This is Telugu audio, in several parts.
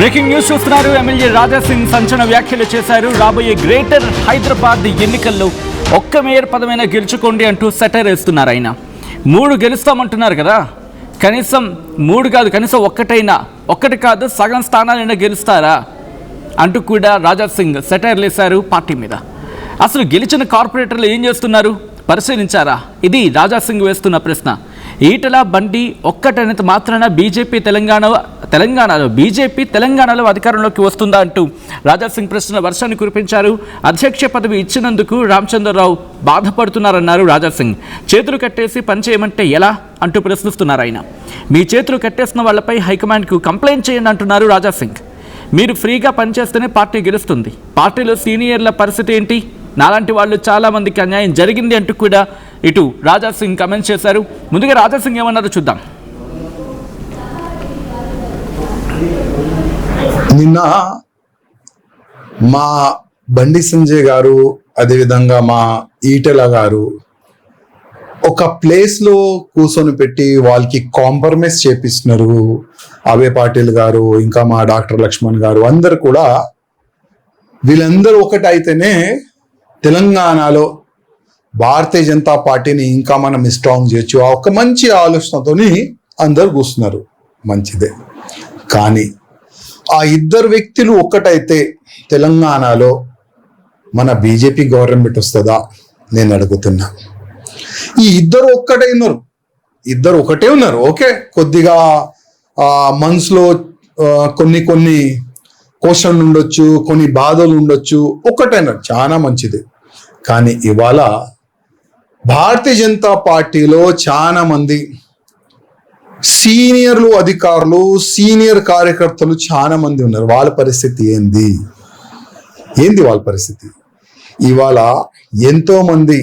బ్రేకింగ్ న్యూస్ చూస్తున్నారు. ఎమ్మెల్యే రాజా సింగ్ సంచలన వ్యాఖ్యలు చేశారు. రాబోయే గ్రేటర్ హైదరాబాద్ ఎన్నికల్లో ఒక్క మేయర్ పదమైనా గెలుచుకోండి అంటూ సెటైర్ వేస్తున్నారు. ఆయన 3 గెలుస్తామంటున్నారు కదా, కనీసం 3 కాదు, కనీసం ఒక్కటి కాదు సగం స్థానాలైనా గెలుస్తారా అంటూ కూడా రాజా సింగ్ సెటైర్ వేశారు పార్టీ మీద. అసలు గెలిచిన కార్పొరేటర్లు ఏం చేస్తున్నారు పరిశీలించారా? ఇది రాజా సింగ్ వేస్తున్న ప్రశ్న. ఈటల బండి ఒక్కటనేది మాత్రాన తెలంగాణలో అధికారంలోకి వస్తుందా అంటూ రాజా సింగ్ ప్రశ్న వర్షాన్ని కురిపించారు. అధ్యక్ష పదవి ఇచ్చినందుకు రామచంద్రరావు బాధపడుతున్నారన్నారు రాజా సింగ్. చేతులు కట్టేసి పనిచేయమంటే ఎలా అంటూ ప్రశ్నిస్తున్నారు ఆయన. మీ చేతులు కట్టేసిన వాళ్ళపై హైకమాండ్కు కంప్లైంట్ చేయండి అంటున్నారు రాజా సింగ్. మీరు ఫ్రీగా పనిచేస్తేనే పార్టీ గెలుస్తుంది. పార్టీలో సీనియర్ల పరిస్థితి ఏంటి? నాలాంటి వాళ్ళు చాలా మందికి అన్యాయం జరిగింది అంటూ కూడా ఇటు రాజా సింగ్ కమెంట్ చేశారు. ముందుగా రాజా సింగ్ ఏమన్నారో చూద్దాం. నిన్న మా బండి సంజయ్ గారు, అదేవిధంగా మా ఈటెల గారు ఒక ప్లేస్లో కూర్చొని పెట్టి వాళ్ళకి కాంప్రమైజ్ చేపిస్తున్నారు. అభయ్ పాటిల్ గారు, ఇంకా మా డాక్టర్ లక్ష్మణ్ గారు, అందరు కూడా వీళ్ళందరూ ఒకటైతేనే తెలంగాణలో భారతీయ జనతా పార్టీని ఇంకా మనం స్ట్రాంగ్ చేయొచ్చు. ఆ ఒక మంచి ఆలోచనతోని అందరు కూర్చున్నారు, మంచిదే. కానీ ఆ ఇద్దరు వ్యక్తులు ఒక్కటైతే తెలంగాణలో మన బీజేపీ గవర్నమెంట్ వస్తుందా నేను అడుగుతున్నా. ఈ ఇద్దరు ఒకటే ఉన్నారు. ఓకే, కొద్దిగా మనసులో కొన్ని క్వశ్చన్ ఉండొచ్చు, కొన్ని బాధలు ఉండొచ్చు, ఒకటైనా చాలా మంచిది. కానీ ఇవాళ భారతీయ జనతా పార్టీలో చాలా మంది సీనియర్లు, అధికారులు, సీనియర్ కార్యకర్తలు చాలా మంది ఉన్నారు. వాళ్ళ పరిస్థితి ఏంది వాళ్ళ పరిస్థితి? ఇవాళ ఎంతో మంది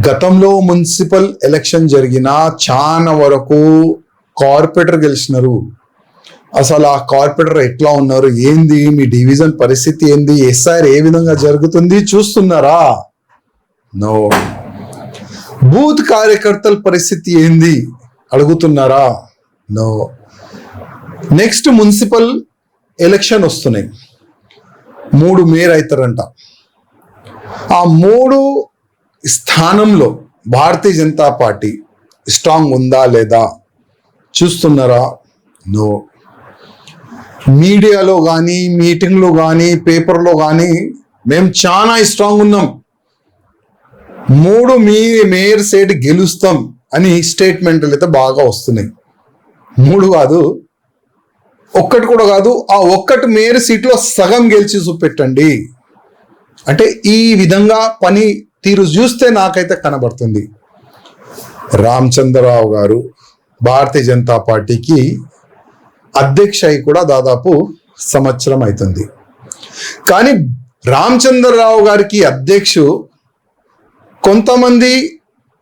గతంలో మున్సిపల్ ఎలక్షన్ జరిగిన చాలా వరకు కార్పొరేటర్ గెలిచినారు. అసలు ఆ కార్పొరేటర్ ఎట్లా ఉన్నారు, ఏంది మీ డివిజన్ పరిస్థితి ఏంది, ఎస్ఐఆర్ ఏ విధంగా జరుగుతుంది చూస్తున్నారా? నో. బూత్ కార్యకర్తల పరిస్థితి ఏంది అడుగుతున్నారా? నో. నెక్స్ట్ మున్సిపల్ ఎలక్షన్ వస్తున్నాయి, 3 మేయర్ అవుతారంట. ఆ 3 స్థానంలో భారతీయ జనతా పార్టీ స్ట్రాంగ్ ఉందా లేదా చూస్తున్నారా? నో. మీడియాలో కానీ, మీటింగ్లో కానీ, పేపర్లో కానీ మేము చాలా స్ట్రాంగ్ ఉన్నాం, 3 మేయర్ సీట్ గెలుస్తాం అని స్టేట్మెంట్లు అయితే బాగా వస్తున్నాయి. 3 కాదు, ఒక్కటి కూడా కాదు, ఆ ఒక్కటి మేయర్ సీట్లో సగం గెలిచి చూపెట్టండి అంటే ఈ విధంగా పని తీరు చూస్తే నాకైతే కనబడుతుంది. రామచంద్రరావు గారు భారతీయ జనతా పార్టీకి అధ్యక్ష అయి కూడా దాదాపు సంవత్సరం అవుతుంది. కానీ రామచంద్రరావు గారికి కొంతమంది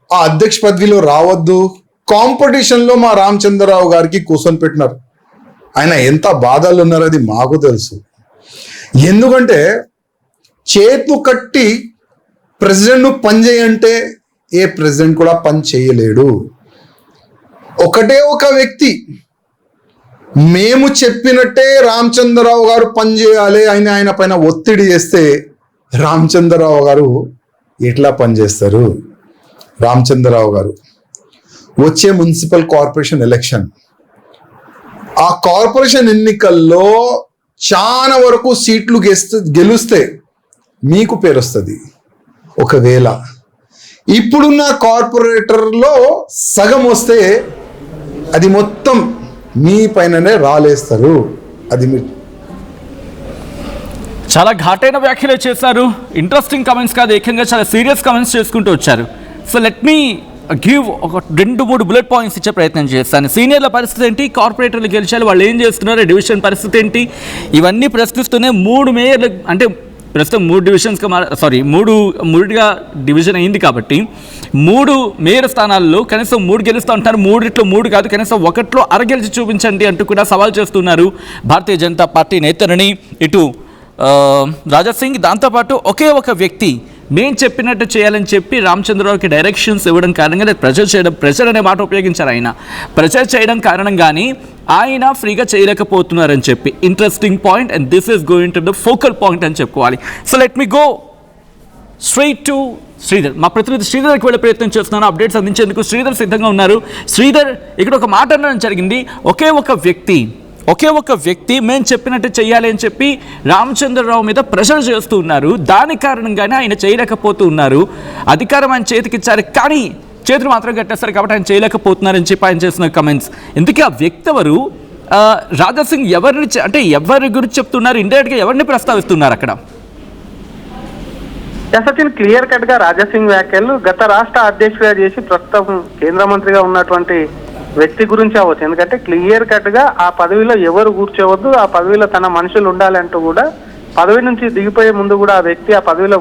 ఆ అధ్యక్ష పదవిలో రావద్దు, కాంపిటీషన్లో మా రామచంద్రరావు గారికి కూర్చొని పెట్టినారు. ఆయన ఎంత బాధలు ఉన్నారో అది మాకు తెలుసు. ఎందుకంటే చేతు కట్టి ప్రెసిడెంట్ను పని చేయంటే ఏ ప్రెసిడెంట్ కూడా పని చేయలేడు. ఒకటే ఒక వ్యక్తి మేము చెప్పినట్టే రామచంద్రరావు గారు పనిచేయాలి అని ఆయన పైన ఒత్తిడి చేస్తే రామచంద్రరావు గారు ఎట్లా పనిచేస్తారు? రామచంద్రరావు గారు వచ్చే మున్సిపల్ కార్పొరేషన్ ఎలక్షన్, ఆ కార్పొరేషన్ ఎన్నికల్లో చాలా వరకు సీట్లు గెలుస్తే మీకు పేరు వస్తుంది. ఒకవేళ ఇప్పుడున్న కార్పొరేటర్లో సగం వస్తే అది మొత్తం మీ పైననే రాలేస్తారు. అది చాలా ఘాటైన వ్యాఖ్యలు చేశారు. ఇంట్రెస్టింగ్ కమెంట్స్ కాదు, ఏకంగా చాలా సీరియస్ కమెంట్స్ చేసుకుంటూ వచ్చారు. సో లెట్ మీ గివ్ ఒక 2-3 బుల్లెట్ పాయింట్స్ ఇచ్చే ప్రయత్నం చేస్తాను. సీనియర్ల పరిస్థితి ఏంటి, కార్పొరేటర్లు గెలిచారు, వాళ్ళు ఏం చేస్తున్నారు, డివిజన్ పరిస్థితి ఏంటి, ఇవన్నీ ప్రశ్నిస్తూనే 3 మేయర్లు అంటే ప్రస్తుతం 3 డివిజన్స్గా 3గా డివిజన్ అయింది కాబట్టి 3 మేయర్ స్థానాల్లో కనీసం 3 గెలుస్తూ ఉంటారు. 3 కాదు, కనీసం 1లో అరగెలిచి చూపించండి అంటూ కూడా సవాల్ చేస్తున్నారు భారతీయ జనతా పార్టీ నేతలని ఇటు రాజా సింగ్. దాంతోపాటు ఒకే ఒక వ్యక్తి మేము చెప్పినట్టు చేయాలని చెప్పి రామచంద్రరావుకి డైరెక్షన్స్ ఇవ్వడం కారణంగా ప్రెషర్ అనే మాట ఉపయోగించారు ఆయన. ప్రెషర్ చేయడం కారణంగానే ఆయన ఫ్రీగా చేయలేకపోతున్నారని చెప్పి interesting point, and this is going to the focal point అని చెప్పుకోవాలి. So let me go straight to Sridhar. మా ప్రతినిధి శ్రీధర్కి వెళ్ళే ప్రయత్నం చేస్తున్నాను అప్డేట్స్ అందించేందుకు. శ్రీధర్ సిద్ధంగా ఉన్నారు. శ్రీధర్, ఇక్కడ ఒక మాట అనడం జరిగింది, ఒకే ఒక వ్యక్తి మేము చెప్పినట్టు చేయాలి అని చెప్పి రామచంద్రరావు మీద ప్రెషర్ చేస్తూ ఉన్నారు. దాని కారణంగానే ఆయన చేయలేకపోతూ ఉన్నారు. అధికారం ఆయన చేతికిచ్చారు, కానీ చేతులు మాత్రం కట్టేస్తారు కాబట్టి ఆయన చేయలేకపోతున్నారని చెప్పి ఆయన చేసిన కమెంట్స్. ఎందుకే ఆ వ్యక్తి ఎవరు? రాజాసింగ్ ఎవరి గురించి చెప్తున్నారు? ఇండైరెక్ట్గా ఎవరిని ప్రస్తావిస్తున్నారు అక్కడ? సచిన్, క్లియర్ కట్ గా రాజాసింగ్ వ్యాఖ్యలు గత రాష్ట్ర అధ్యక్షుడిగా చేసి ప్రస్తుతం కేంద్ర మంత్రిగా ఉన్నటువంటి వ్యక్తి గురించి అవ్వచ్చు. ఎందుకంటే క్లియర్ కట్ గా ఆ పదవిలో ఎవరు కూర్చోవద్దు, ఆ పదవిలో తన మనుషులు ఉండాలంటూ కూడా పదవి నుంచి దిగిపోయే ముందు కూడా ఆ వ్యక్తి ఆ పదవిలో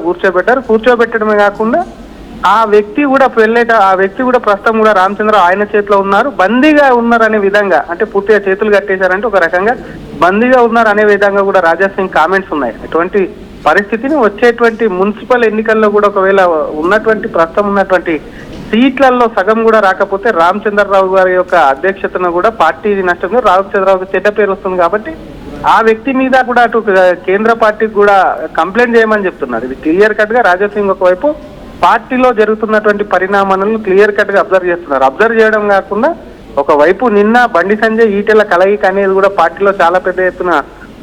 కూర్చోబెట్టడమే కాకుండా ఆ వ్యక్తి కూడా ప్రస్తుతం కూడా రామచంద్రరావు ఆయన చేతిలో ఉన్నారు, బందీగా ఉన్నారు అనే విధంగా, అంటే పూర్తిగా చేతులు కట్టేశారంటే ఒక రకంగా బందీగా ఉన్నారు అనే విధంగా కూడా రాజాసింగ్ కామెంట్స్ ఉన్నాయి. అటువంటి పరిస్థితిని వచ్చేటువంటి మున్సిపల్ ఎన్నికల్లో కూడా ఒకవేళ ప్రస్తుతం ఉన్నటువంటి సీట్లలో సగం కూడా రాకపోతే రామచంద్రరావు గారి యొక్క అధ్యక్షతను కూడా పార్టీ నష్టం, రామచంద్రరావుకి చెడ్డ పేరు వస్తుంది. కాబట్టి ఆ వ్యక్తి మీద కూడా అటు కేంద్ర పార్టీకి కూడా కంప్లైంట్ చేయమని చెప్తున్నారు. ఇది క్లియర్ కట్ గా రాజాసింగ్ ఒకవైపు పార్టీలో జరుగుతున్నటువంటి పరిణామాలను క్లియర్ కట్ గా అబ్జర్వ్ చేస్తున్నారు. అబ్జర్వ్ చేయడం కాకుండా ఒకవైపు నిన్న బండి సంజయ్ ఈటెల కలయిక అనేది కూడా పార్టీలో చాలా పెద్ద ఎత్తున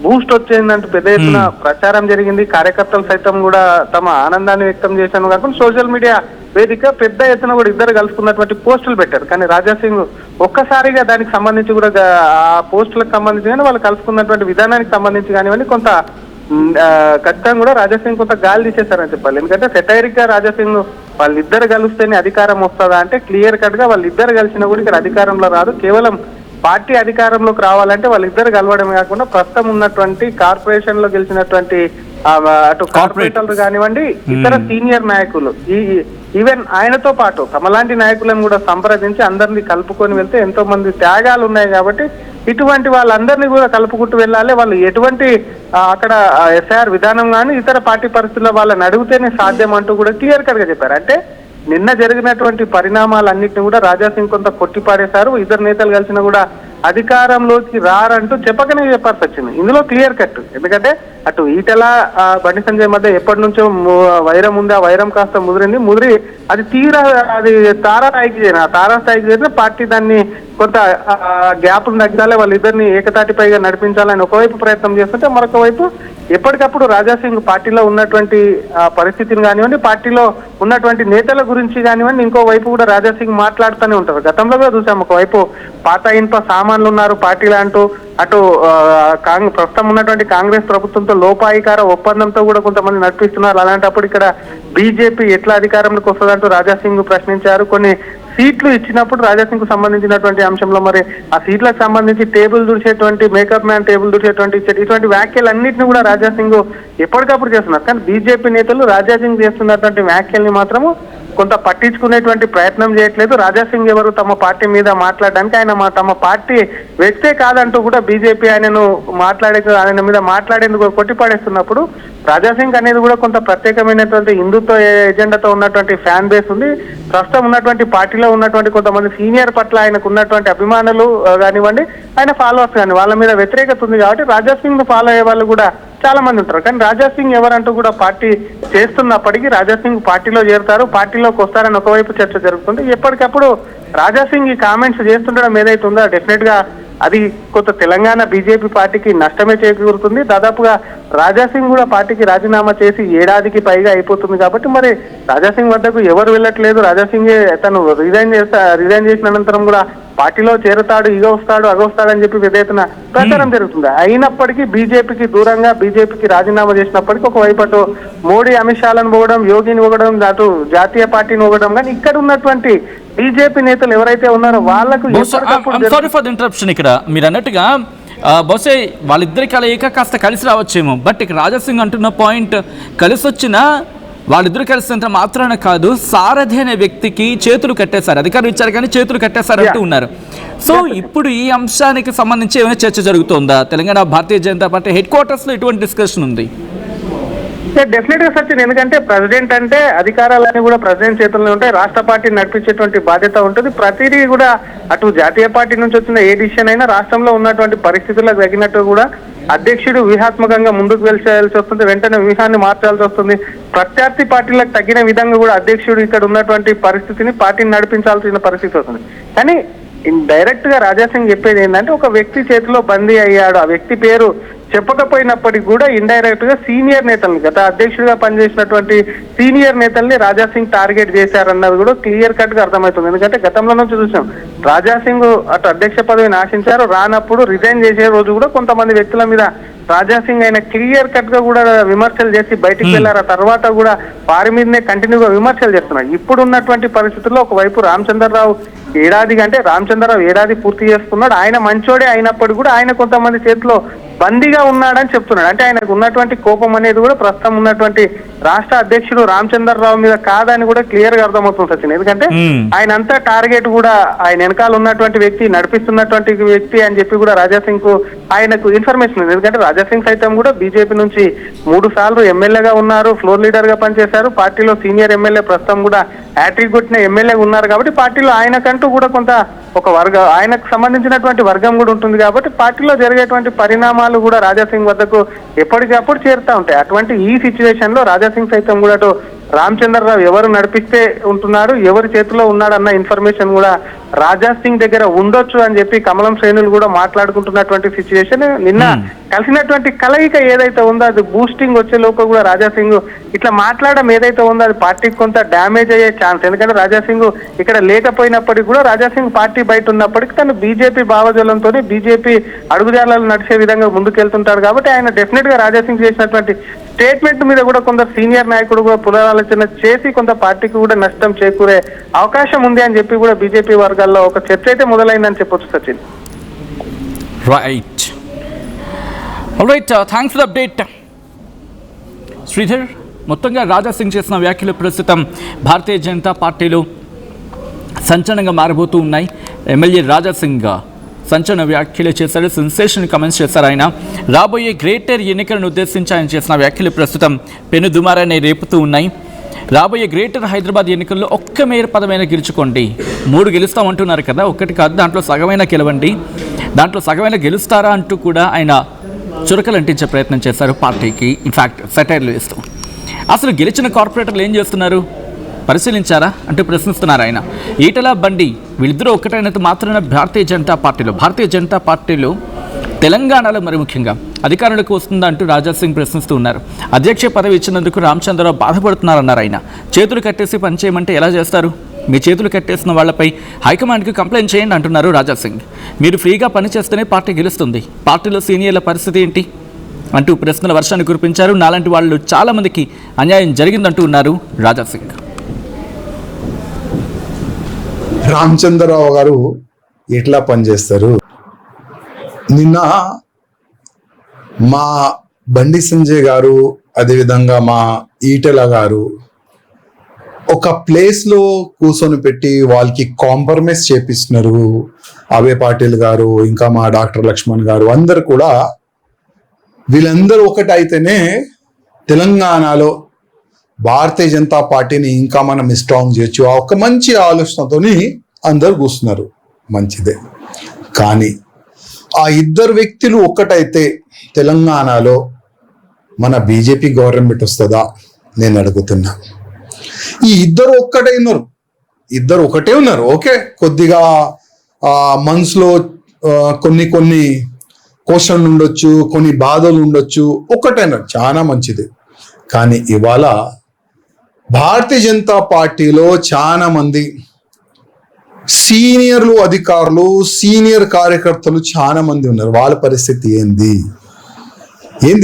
బూస్ట్ వచ్చిందంటూ పెద్ద ఎత్తున ప్రచారం జరిగింది. కార్యకర్తలు సైతం కూడా తమ ఆనందాన్ని వ్యక్తం చేశాను కాకుండా సోషల్ మీడియా వేదిక పెద్ద ఎత్తున కూడా ఇద్దరు కలుసుకున్నటువంటి పోస్టులు పెట్టారు. కానీ రాజాసింగ్ ఒక్కసారిగా దానికి సంబంధించి కూడా ఆ పోస్టులకు సంబంధించి కానీ వాళ్ళు కలుసుకున్నటువంటి విధానానికి సంబంధించి కానివ్వండి కొంత ఖచ్చితంగా కూడా రాజాసింగ్ కొంత గాలి తీసేశారని చెప్పాలి. ఎందుకంటే సెటైరిక్ గా రాజాసింగ్ వాళ్ళిద్దరు కలిస్తేనే అధికారం వస్తుందా అంటే క్లియర్ కట్ గా వాళ్ళిద్దరు కలిసినా కూడా ఇక్కడ అధికారంలో రాదు. కేవలం పార్టీ అధికారంలోకి రావాలంటే వాళ్ళిద్దరు కలవడమే కాకుండా ప్రస్తుతం ఉన్నటువంటి కార్పొరేషన్ లో గెలిచినటువంటి అటు కార్పొరేటర్లు కానివ్వండి, ఇతర సీనియర్ నాయకులు, ఈవెన్ ఆయనతో పాటు తమలాంటి నాయకులను కూడా సంప్రదించి అందరినీ కలుపుకొని వెళ్తే ఎంతో మంది త్యాగాలు ఉన్నాయి. కాబట్టి ఇటువంటి వాళ్ళందరినీ కూడా కలుపుకుంటూ వెళ్ళాలి. వాళ్ళు ఎటువంటి అక్కడ ఎస్ఐఆర్ విధానం కానీ ఇతర పార్టీ పరిస్థితుల్లో వాళ్ళని అడిగితేనే సాధ్యం అంటూ కూడా క్లియర్ కట్ గా చెప్పారు. అంటే నిన్న జరిగినటువంటి పరిణామాలన్నింటినీ కూడా రాజాసింగ్ కొంత కొట్టిపాడేశారు. ఇద్దరు నేతలు కలిసినా కూడా అధికారంలోకి రారంటూ చెప్పకనే చెప్పాల్సి వచ్చింది. ఇందులో క్లియర్ కట్, ఎందుకంటే అటు ఈటెల బండి సంజయ్ మధ్య ఎప్పటి నుంచో వైరం ఉంది. ఆ వైరం కాస్త ముదిరి అది తారాస్థాయికి చేరిన పార్టీ దాన్ని కొంత గ్యాప్ను తగ్గాలి, వాళ్ళిద్దరిని ఏకతాటిపైగా నడిపించాలని ఒకవైపు ప్రయత్నం చేస్తుంటే మరొక వైపు ఎప్పటికప్పుడు రాజాసింగ్ పార్టీలో ఉన్నటువంటి పరిస్థితిని కానివ్వండి, పార్టీలో ఉన్నటువంటి నేతల గురించి కానివ్వండి, ఇంకో వైపు కూడా రాజాసింగ్ మాట్లాడుతూనే ఉంటారు. గతంలో కూడా చూసాం, ఒకవైపు పాత ఇనుప సామాన్లు ఉన్నారు పార్టీలో అంటూ, అటు ప్రస్తుతం ఉన్నటువంటి కాంగ్రెస్ ప్రభుత్వంతో లోపాయికార ఒప్పందంతో కూడా కొంతమంది నడిపిస్తున్నారు. అలాంటప్పుడు ఇక్కడ బీజేపీ ఎట్లా అధికారంలోకి వస్తుందంటూ రాజాసింగ్ ప్రశ్నించారు. కొన్ని సీట్లు ఇచ్చినప్పుడు రాజాసింగ్ కు సంబంధించినటువంటి అంశంలో మరి ఆ సీట్లకు సంబంధించి టేబుల్ దుడిచేటువంటి మేకప్ మ్యాన్ టేబుల్ దుడిచేటువంటి ఇటువంటి వ్యాఖ్యలన్నింటినీ కూడా రాజాసింగ్ ఎప్పటికప్పుడు చేస్తున్నారు. కానీ బీజేపీ నేతలు రాజాసింగ్ చేస్తున్నటువంటి వ్యాఖ్యల్ని మాత్రము కొంత పట్టించుకునేటువంటి ప్రయత్నం చేయట్లేదు. రాజాసింగ్ ఎవరు తమ పార్టీ మీద మాట్లాడడానికి, ఆయన తమ పార్టీ వ్యక్తే కాదంటూ కూడా బీజేపీ ఆయన మీద మాట్లాడేందుకు కొట్టిపాడేస్తున్నప్పుడు రాజాసింగ్ అనేది కూడా కొంత ప్రత్యేకమైనటువంటి హిందుత్వ ఎజెండాతో ఉన్నటువంటి ఫ్యాన్ బేస్ ఉంది. ప్రస్తుతం ఉన్నటువంటి పార్టీలో ఉన్నటువంటి కొంతమంది సీనియర్ పట్ల ఆయనకు ఉన్నటువంటి అభిమానులు కానివ్వండి, ఆయన ఫాలోవర్స్ కానీ వాళ్ళ మీద వ్యతిరేకత ఉంది. కాబట్టి రాజాసింగ్ ఫాలో అయ్యే వాళ్ళు కూడా చాలా మంది ఉంటారు. కానీ రాజాసింగ్ ఎవరంటూ కూడా పార్టీ చేస్తున్నప్పటికీ రాజాసింగ్ పార్టీలో చేరుతారు, పార్టీలోకి వస్తారని ఒకవైపు చర్చ జరుగుతుంది. ఎప్పటికప్పుడు రాజాసింగ్ ఈ కామెంట్స్ చేస్తుండడం ఏదైతే ఉందో డెఫినెట్ గా అది కొంత తెలంగాణ బీజేపీ పార్టీకి నష్టమే చేకూరుతుంది. దాదాపుగా రాజాసింగ్ కూడా పార్టీకి రాజీనామా చేసి ఏడాదికి పైగా అయిపోతుంది. కాబట్టి మరి రాజాసింగ్ వద్దకు ఎవరు వెళ్ళట్లేదు. రాజాసింగే తను రిజైన్ చేసిన అనంతరం కూడా పార్టీలో చేరుతాడు, అగొస్తాడు అని చెప్పి విధేయతన ప్రచారం జరుగుతుంది. అయినప్పటికీ బీజేపీకి దూరంగా బీజేపీకి రాజీనామా చేసినప్పటికీ ఒకవైపు అటు మోడీ అమిత్ షాలను పోవడం, యోగిని పోవడం, అటు జాతీయ పార్టీని పోవడం, కానీ ఇక్కడ ఉన్నటువంటి బీజేపీ నేతలు ఎవరైతే ఉన్నారో వాళ్ళకు సారీ ఫర్ ది ఇంటరప్షన్. ఇక్కడ మీరు అన్నట్టుగా బహుశా వాళ్ళిద్దరి కలయిక కాస్త కలిసి రావచ్చేమో, బట్ ఇక్కడ రాజాసింగ్ అంటున్న పాయింట్ కలిసి వచ్చిన వాళ్ళిద్దరు కలిసినంత మాత్రాన కాదు, సారథి అనే వ్యక్తికి చేతులు కట్టేశారు, అధికారులు ఇచ్చారు కానీ చేతులు కట్టేశారు అంటూ ఉన్నారు. సో ఇప్పుడు ఈ అంశానికి సంబంధించి ఏమైనా చర్చ జరుగుతుందా? Telangana Bharatiya Janata party head quarters లో ఎటువంటి డిస్కషన్ ఉంది? డెఫినెట్ గా సచిన్, ఎందుకంటే ప్రెసిడెంట్ అంటే అధికారాలన్నీ కూడా ప్రెసిడెంట్ చేతుల్లో ఉంటాయి. రాష్ట్ర పార్టీని నడిపించేటువంటి బాధ్యత ఉంటుంది. ప్రతిదీ కూడా అటు జాతీయ పార్టీ నుంచి వచ్చిన ఏ డిసిషన్ అయినా రాష్ట్రంలో ఉన్నటువంటి పరిస్థితులకు తగినట్టు కూడా అధ్యక్షుడు వ్యూహాత్మకంగా ముందుకు వెళ్ళాల్సి వస్తుంది. వెంటనే వ్యూహాన్ని మార్చాల్సి వస్తుంది. ప్రత్యర్థి పార్టీలకు తగిన విధంగా కూడా అధ్యక్షుడు ఇక్కడ ఉన్నటువంటి పరిస్థితిని పార్టీని నడిపించాల్సిన పరిస్థితి వస్తుంది. కానీ డైరెక్ట్ గా రాజాసింగ్ చెప్పేది ఏంటంటే, ఒక వ్యక్తి చేతిలో బందీ అయ్యాడు, ఆ వ్యక్తి పేరు చెప్పకపోయినప్పటికీ కూడా ఇండైరెక్ట్ గా సీనియర్ నేతల్ని, గత అధ్యక్షుడిగా పనిచేసినటువంటి సీనియర్ నేతల్ని రాజాసింగ్ టార్గెట్ చేశారన్నది కూడా క్లియర్ కట్ గా అర్థమవుతుంది. ఎందుకంటే గతంలో నుంచి చూసాం, రాజాసింగ్ అటు అధ్యక్ష పదవిని ఆశించారు, రానప్పుడు రిజైన్ చేసే రోజు కూడా కొంతమంది వ్యక్తుల మీద రాజాసింగ్ ఆయన క్లియర్ కట్ గా కూడా విమర్శలు చేసి బయటికి వెళ్లారు. ఆ తర్వాత కూడా వారి మీదనే కంటిన్యూగా విమర్శలు చేస్తున్నారు. ఇప్పుడు ఉన్నటువంటి పరిస్థితుల్లో ఒకవైపు రామచంద్రరావు ఏడాది పూర్తి చేసుకున్నాడు. ఆయన మంచోడే అయినప్పటికీ కూడా ఆయన కొంతమంది చేతిలో బందీగా ఉన్నాడని చెప్తున్నాడు. అంటే ఆయనకు ఉన్నటువంటి కోపం అనేది కూడా ప్రస్తుతం ఉన్నటువంటి రాష్ట్ర అధ్యక్షుడు రామచంద్రరావు మీద కాదని కూడా క్లియర్ గా అర్థమవుతుంది సచిన్. ఎందుకంటే ఆయన అంతా టార్గెట్ కూడా ఆయన వెనకాల ఉన్నటువంటి వ్యక్తి, నడిపిస్తున్నటువంటి వ్యక్తి అని చెప్పి కూడా రాజాసింగ్ కు ఆయనకు ఇన్ఫర్మేషన్ ఉంది. ఎందుకంటే రాజాసింగ్ సైతం కూడా బీజేపీ నుంచి 3 సార్లు ఎమ్మెల్యేగా ఉన్నారు, ఫ్లోర్ లీడర్ గా పనిచేశారు. పార్టీలో సీనియర్ ఎమ్మెల్యే, ప్రస్తుతం కూడా హ్యాట్రిక్ కొట్టిన ఎమ్మెల్యేగా ఉన్నారు. కాబట్టి పార్టీలో ఆయనకంటూ కూడా కొంత ఒక ఆయనకు సంబంధించినటువంటి వర్గం కూడా ఉంటుంది. కాబట్టి పార్టీలో జరిగేటువంటి పరిణామాలు కూడా రాజాసింగ్ వద్దకు ఎప్పటికప్పుడు చేరుతా ఉంటాయి. అటువంటి ఈ సిచ్యువేషన్ లో రాజాసింగ్ సైతం కూడా అటు రామచంద్రరావు ఎవరు నడిపిస్తే ఉంటున్నారు, ఎవరి చేతిలో ఉన్నాడన్న ఇన్ఫర్మేషన్ కూడా రాజాసింగ్ దగ్గర ఉండొచ్చు అని చెప్పి కమలం శ్రేణులు కూడా మాట్లాడుకుంటున్నటువంటి సిచ్యువేషన్. నిన్న కలిసినటువంటి కలయిక ఏదైతే ఉందో అది బూస్టింగ్ వచ్చే లోపు కూడా రాజాసింగ్ ఇట్లా మాట్లాడడం ఏదైతే ఉందో అది పార్టీకి కొంత డ్యామేజ్ అయ్యే ఛాన్స్. ఎందుకంటే రాజాసింగ్ ఇక్కడ లేకపోయినప్పటికీ కూడా రాజాసింగ్ పార్టీ బయట ఉన్నప్పటికీ తను బీజేపీ భావజాలంతో బీజేపీ అడుగుజాడలు నడిచే విధంగా ముందుకెళ్తుంటాడు. కాబట్టి ఆయన డెఫినెట్ గా రాజాసింగ్ చేసినటువంటి స్టేట్మెంట్ మీద కూడా కొందరు సీనియర్ నాయకుడు కూడా పునరాలోచన చేసి కొంత పార్టీకి కూడా నష్టం చేకూరే అవకాశం ఉంది అని చెప్పి కూడా బీజేపీ వర్గాల్లో ఒక చర్చ అయితే మొదలైందని చెప్పొచ్చు Sachin. Right, thanks for the update Sridhar. మొత్తంగా రాజాసింగ్ చేసిన వ్యాఖ్యలు ప్రస్తుతం భారతీయ జనతా పార్టీలో సంచలనంగా మారబోతూ ఉన్నాయి. ఎమ్మెల్యే రాజాసింగ్ సంచలన వ్యాఖ్యలు చేశారు, సెన్సేషన్ కమెంట్స్ చేశారు. ఆయన రాబోయే గ్రేటర్ ఎన్నికలను ఉద్దేశించి ఆయన చేసిన వ్యాఖ్యలు ప్రస్తుతం పెను దుమారాన్ని రేపుతూ ఉన్నాయి. రాబోయే గ్రేటర్ హైదరాబాద్ ఎన్నికల్లో ఒక్క మేయర్ పదమైన గెలుచుకోండి, 3 గెలుస్తామంటున్నారు కదా, ఒక్కటి కాదు దాంట్లో సగమైన గెలవండి, దాంట్లో సగమైన గెలుస్తారా అంటూ కూడా ఆయన చురకలు అంటించే ప్రయత్నం చేశారు పార్టీకి. ఇన్ఫ్యాక్ట్ సెటైర్లు వేస్తూ అసలు గెలిచిన కార్పొరేటర్లు ఏం చేస్తున్నారు పరిశీలించారా అంటూ ప్రశ్నిస్తున్నారు ఆయన. ఈటల బండి వీళ్ళిద్దరూ ఒక్కటైనంత మాత్రాన భారతీయ జనతా పార్టీలో తెలంగాణలో మరి ముఖ్యంగా అధికారులకు వస్తుందా అంటూ రాజాసింగ్ ప్రశ్నిస్తూ ఉన్నారు. అధ్యక్ష పదవి ఇచ్చినందుకు రామచంద్రరావు బాధపడుతున్నారన్నారు ఆయన. చేతులు కట్టేసి పని చేయమంటే ఎలా చేస్తారు? మీ చేతులు కట్టేసిన వాళ్లపై హైకమాండ్కి కంప్లైంట్ చేయండి అంటున్నారు రాజాసింగ్. మీరు ఫ్రీగా పనిచేస్తేనే పార్టీ గెలుస్తుంది, పార్టీలో సీనియర్ల పరిస్థితి ఏంటి అంటూ ప్రశ్నల వర్షాన్ని కురిపించారు. నాలాంటి వాళ్ళు చాలామందికి అన్యాయం జరిగిందంటూ ఉన్నారు రాజాసింగ్. రామచంద్రరావు గారు ఎట్లా పనిచేస్తారు? నిన్న మా బండి సంజయ్ గారు, అదేవిధంగా మా ఈటెల గారు ఒక ప్లేస్లో కూర్చొని పెట్టి వాళ్ళకి కాంప్రమైజ్ చేపిస్తున్నారు. అభయ పాటిల్ గారు, ఇంకా మా డాక్టర్ లక్ష్మణ్ గారు అందరు కూడా, వీళ్ళందరూ ఒకటైతేనే తెలంగాణలో భారతీయ జనతా పార్టీని ఇంకా మనం స్ట్రాంగ్ చేయొచ్చు. ఒక మంచి ఆలోచనతోని అందరు కూర్చున్నారు, మంచిదే. కానీ ఆ ఇద్దరు వ్యక్తులు ఒక్కటైతే తెలంగాణలో మన బీజేపీ గవర్నమెంట్ వస్తుందా నేను అడుగుతున్నా. ఈ ఇద్దరు ఒకటే ఉన్నారు. ఓకే, కొద్దిగా మనసులో కొన్ని క్వశ్చన్లు ఉండొచ్చు, కొన్ని బాధలు ఉండొచ్చు, ఒక్కటైనా చాలా మంచిది. కానీ ఇవాళ భారతీయ జనతా పార్టీలో చాలా మంది సీనియర్లు, అధికారులు, సీనియర్ కార్యకర్తలు చాలా మంది ఉన్నారు. వాళ్ళ పరిస్థితి ఏంది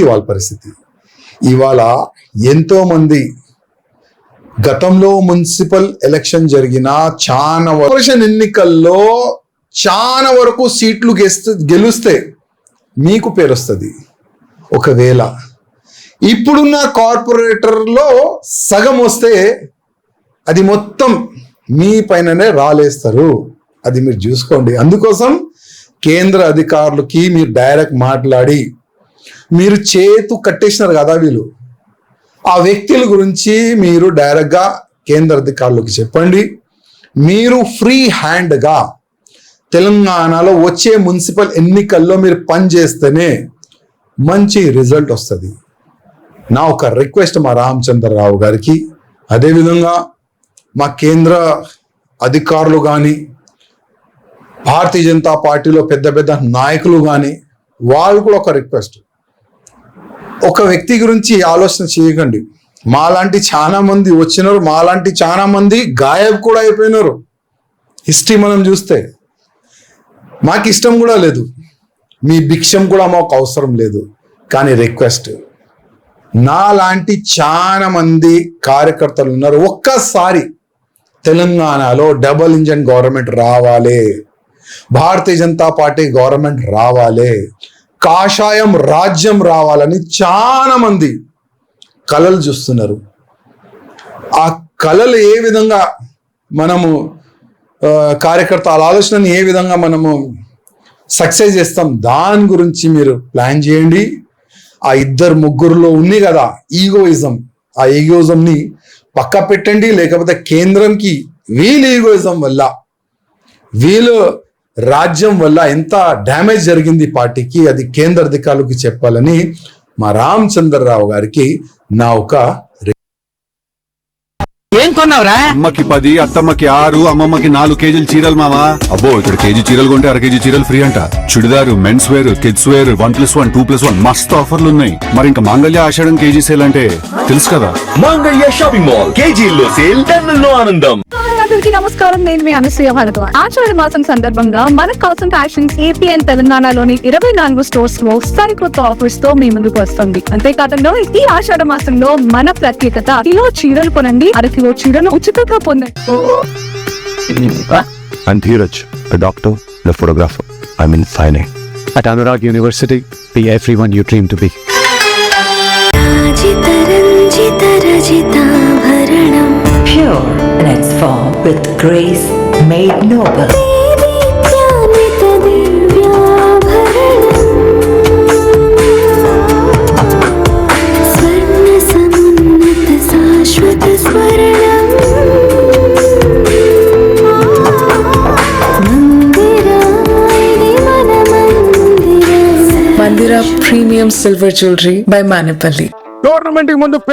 వాళ్ళ పరిస్థితి? ఇవాళ ఎంతో మంది గతంలో మున్సిపల్ ఎలక్షన్ జరిగిన ఎన్నికల్లో చాలా వరకు సీట్లు గెలుస్తే మీకు పేరు వస్తుంది. ఒకవేళ ఇప్పుడున్న కార్పొరేటర్లో సగం వస్తే అది మొత్తం మీ పైననే రాలేస్తారు. అది మీరు చూసుకోండి. అందుకోసం కేంద్ర అధికారులకి మీరు డైరెక్ట్ మాట్లాడి, మీరు చేతు కట్టేసినారు కదా, వీళ్ళు ఆ వ్యక్తుల గురించి మీరు డైరెక్ట్గా కేంద్ర అధికారులకు చెప్పండి. మీరు ఫ్రీ హ్యాండ్గా తెలంగాణలో వచ్చే మున్సిపల్ ఎన్నికల్లో మీరు పనిచేస్తేనే మంచి రిజల్ట్ వస్తుంది. నా ఒక రిక్వెస్ట్ మా రామచంద్రరావు గారికి, అదేవిధంగా మా కేంద్ర అధికారులు కానీ, భారతీయ జనతా పార్టీలో పెద్ద పెద్ద నాయకులు కానీ, వాళ్ళు కూడా ఒక రిక్వెస్ట్, ఒక వ్యక్తి గురించి ఆలోచన చేయకండి. మాలాంటి చాలా మంది వచ్చినారు, మాలాంటి చాలా మంది గాయబ్ కూడా అయిపోయినారు. హిస్టరీ మనం చూస్తే మాకు ఇష్టం కూడా లేదు, మీ భిక్షం కూడా మాకు అవసరం లేదు. కానీ రిక్వెస్ట్, నాలాంటి చాలా మంది కార్యకర్తలు ఉన్నారు. ఒక్కసారి తెలంగాణలో డబుల్ ఇంజన్ గవర్నమెంట్ రావాలి, భారతీయ జనతా పార్టీ గవర్నమెంట్ రావాలి, కాషాయం రాజ్యం రావాలని చాలా మంది కలలు చూస్తున్నారు. ఆ కలలు ఏ విధంగా మనము కార్యకర్తల ఆలోచనని ఏ విధంగా మనము సక్సెస్ చేస్తాం, దాని గురించి మీరు ప్లాన్ చేయండి. ఆ ఇద్దరు ముగ్గురులో ఉంది కదా ఈగోయిజం, ఆ ఈగోయిజంని పక్క పెట్టండి. లేకపోతే కేంద్రంకి వీళ్ళ ఈగోయిజం వల్ల, వీళ్ళు రాజ్యం వల్ల ఎంత డ్యామేజ్ జరిగింది పార్టీకి, అది కేంద్ర అధికారులకు చెప్పాలని మా రామచంద్రరావు గారికి నా ఒక ఏం కొన్నావురా? అమ్మకి 10, అత్తమ్మకి 6, అమ్మమ్మకి 4 కేజీలు చీరలు మావా. అబ్బో, ఇక్కడ కేజీ చీరలు కొంటే అర కేజీ చీరలు ఫ్రీ అంట. Chudidar, men's wear, kids wear, 1+1, 2+1 మస్తు ఆఫర్లు ఉన్నాయి. మరి ఇంకా మాంగళ్య ఆషాఢం కేజీ సేల్ అంటే తెలుసు కదా. మాంగళ్య షాపింగ్ మాల్, కేజీల్లో సేల్, టన్నుల్లో ఆనందం. అందరికీ నమస్కారం, నేను మీ అనసూయ భారద్వాజ్. ఆషాఢ మాసం సందర్భంగా మన కాసం ఫ్యాషన్స్ ఏపీ అండ్ తెలంగాణలోని 24 స్టోర్స్ లో సరికొత్త ఆఫర్స్ తో మీ ముందుకు వస్తుంది. అంతేకాకుండా ఈ ఆషాఢ మాసంలో మన ప్రత్యేకత, కిలో చీరలు కొనండి, అర కిలో చీరలు ఉచితంగా పొందండి. I'm Dheeraj, a doctor and a photographer. I'm in fine art. At Anurag University, be everyone you dream to be. Pure in its form with grace made noble. Mandira Premium Silver Jewelry by Manipali. Tournament ముందు